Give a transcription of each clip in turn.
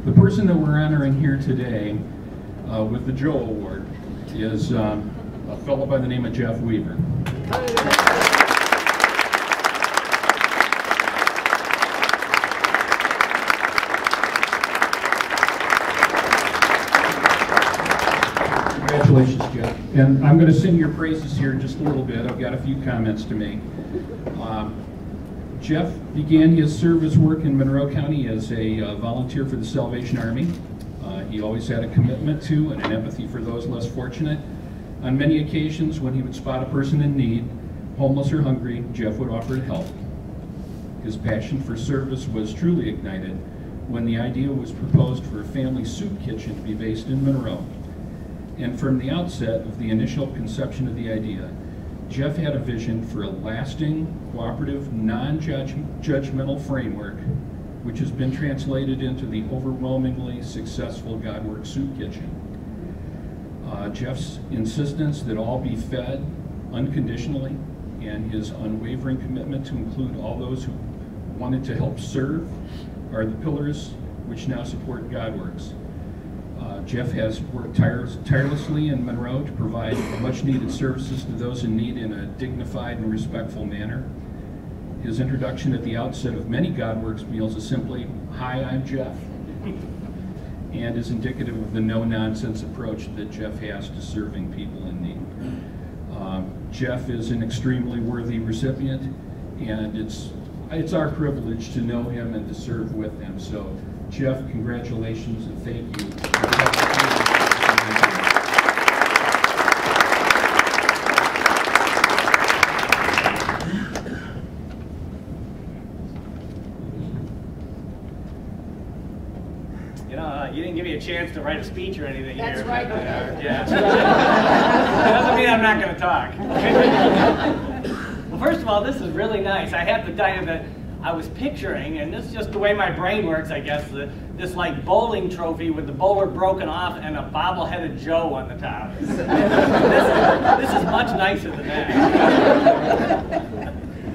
The person that we're honoring here today with the Joe Award is a fellow by the name of Jeff Weaver. Congratulations, Jeff. And I'm going to sing your praises here in just a little bit. I've got a few comments to make. Jeff began his service work in Monroe County as a volunteer for the Salvation Army. He always had a commitment to and an empathy for those less fortunate. On many occasions, when he would spot a person in need, homeless or hungry, Jeff would offer to help. His passion for service was truly ignited when the idea was proposed for a family soup kitchen to be based in Monroe. And from the outset of the initial conception of the idea, Jeff had a vision for a lasting, cooperative, non-judgmental framework which has been translated into the overwhelmingly successful Godworks Soup Kitchen. Jeff's insistence that all be fed unconditionally and his unwavering commitment to include all those who wanted to help serve are the pillars which now support Godworks. Jeff has worked tirelessly in Monroe to provide much needed services to those in need in a dignified and respectful manner. His introduction at the outset of many Godworks meals is simply, "Hi, I'm Jeff," and is indicative of the no-nonsense approach that Jeff has to serving people in need. Jeff is an extremely worthy recipient, and it's our privilege to know him and to serve with him. So, Jeff, congratulations and thank you. You didn't give me a chance to write a speech or anything. That's here. right. Yeah. That doesn't mean I'm not going to talk. Well, first of all, this is really nice. I have to tell you that I was picturing, and this is just the way my brain works, I guess, this like bowling trophy with the bowler broken off and a bobbleheaded Joe on the top. This is much nicer than that.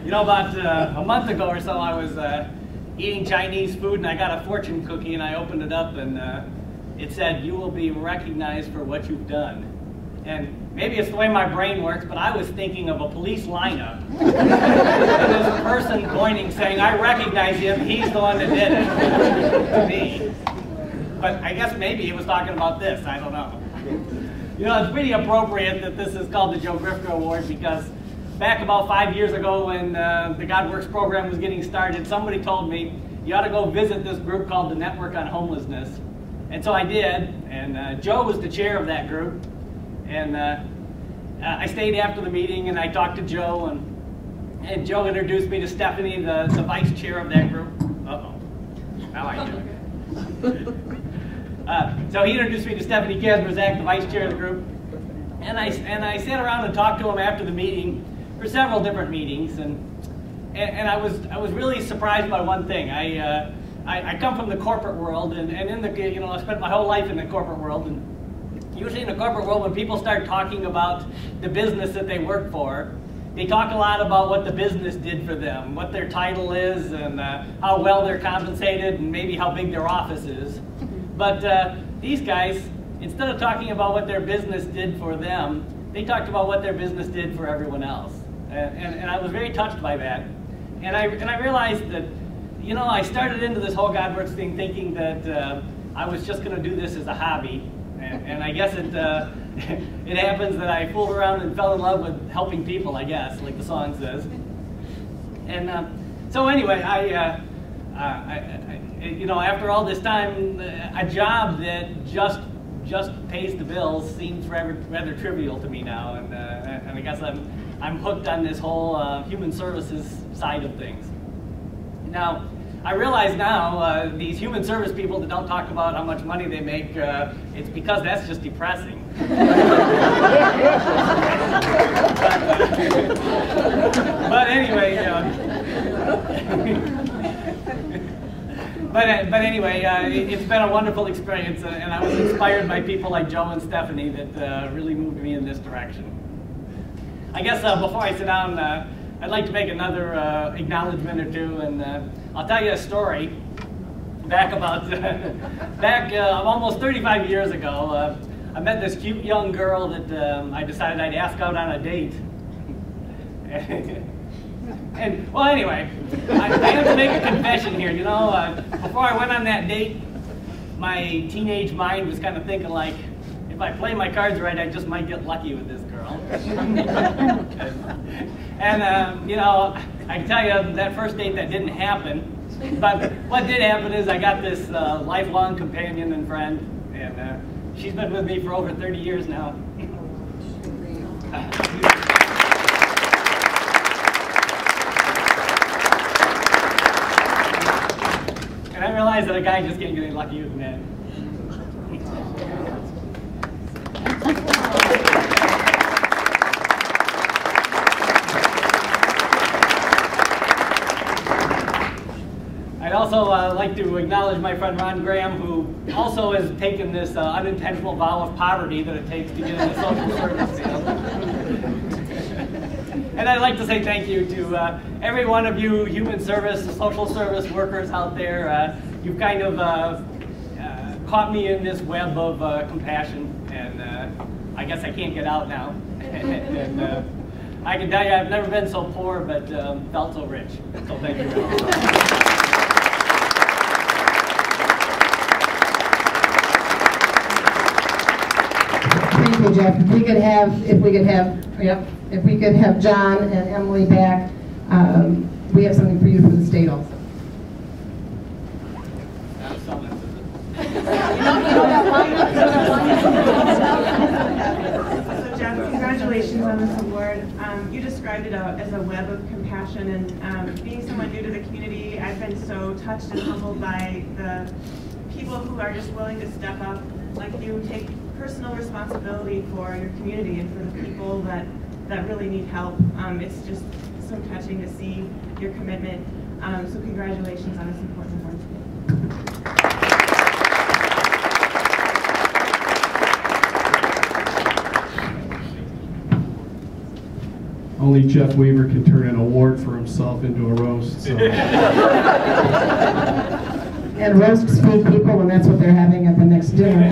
You know, about a month ago or so, I was eating Chinese food, and I got a fortune cookie, and I opened it up, and it said, "You will be recognized for what you've done." And maybe it's the way my brain works, but I was thinking of a police lineup. And there's a person pointing saying, "I recognize him, he's the one that did it," to me. But I guess maybe he was talking about this, I don't know. You know, it's pretty appropriate that this is called the Joe Grifka Award, because back about 5 years ago when the Godworks program was getting started, somebody told me, "You ought to go visit this group called the Network on Homelessness." And so I did, and Joe was the chair of that group. And I stayed after the meeting, and I talked to Joe, and Joe introduced me to Stephanie, the vice chair of that group. Uh-oh, now I do. So he introduced me to Stephanie Kasmerzak, the vice chair of the group. And I sat around and talked to him after the meeting for several different meetings, and I was really surprised by one thing. I come from the corporate world, and in the, you know, I spent my whole life in the corporate world, and usually in the corporate world, when people start talking about the business that they work for, they talk a lot about what the business did for them, what their title is, and how well they're compensated, and maybe how big their office is. But these guys, instead of talking about what their business did for them, they talked about what their business did for everyone else. And I was very touched by that. And I realized that, you know, I started into this whole Godworks thing thinking that I was just going to do this as a hobby. And I guess it happens that I fooled around and fell in love with helping people, I guess, like the song says. And so anyway, you know, after all this time, a job that just pays the bills seems rather trivial to me now, and I guess I'm hooked on this whole human services side of things. Now, I realize now these human service people that don't talk about how much money they make, it's because that's just depressing. But anyway, you know. But anyway, it's been a wonderful experience, and I was inspired by people like Joe and Stephanie that really moved me in this direction. I guess before I sit down, I'd like to make another acknowledgement or two, and I'll tell you a story back almost 35 years ago, I met this cute young girl that I decided I'd ask out on a date. And well, anyway, I have to make a confession here. You know, before I went on that date, my teenage mind was kind of thinking like, if I play my cards right, I just might get lucky with this girl. And you know, I can tell you that first date that didn't happen. But what did happen is I got this lifelong companion and friend, and she's been with me for over 30 years now. And I realized that a guy just can't get any luckier than that. I'd also like to acknowledge my friend Ron Graham, who also has taken this unintentional vow of poverty that it takes to get in the social service field. And I'd like to say thank you to every one of you human service, social service workers out there. You've kind of caught me in this web of compassion, and I guess I can't get out now. And I can tell you I've never been so poor, but felt so rich. So thank you very much. Thank you, Jeff. If we could have John and Emily back, we have something for you from the state also. So Jeff, congratulations on this award. You described it as a web of compassion, and being someone new to the community, I've been so touched and humbled by the people who are just willing to step up, like you, take personal responsibility for your community and for the people that really need help. It's just so touching to see your commitment. So congratulations on this important work. Only Jeff Weaver can turn an award for himself into a roast. So. And roasts feed people, and that's what they're having at the next dinner.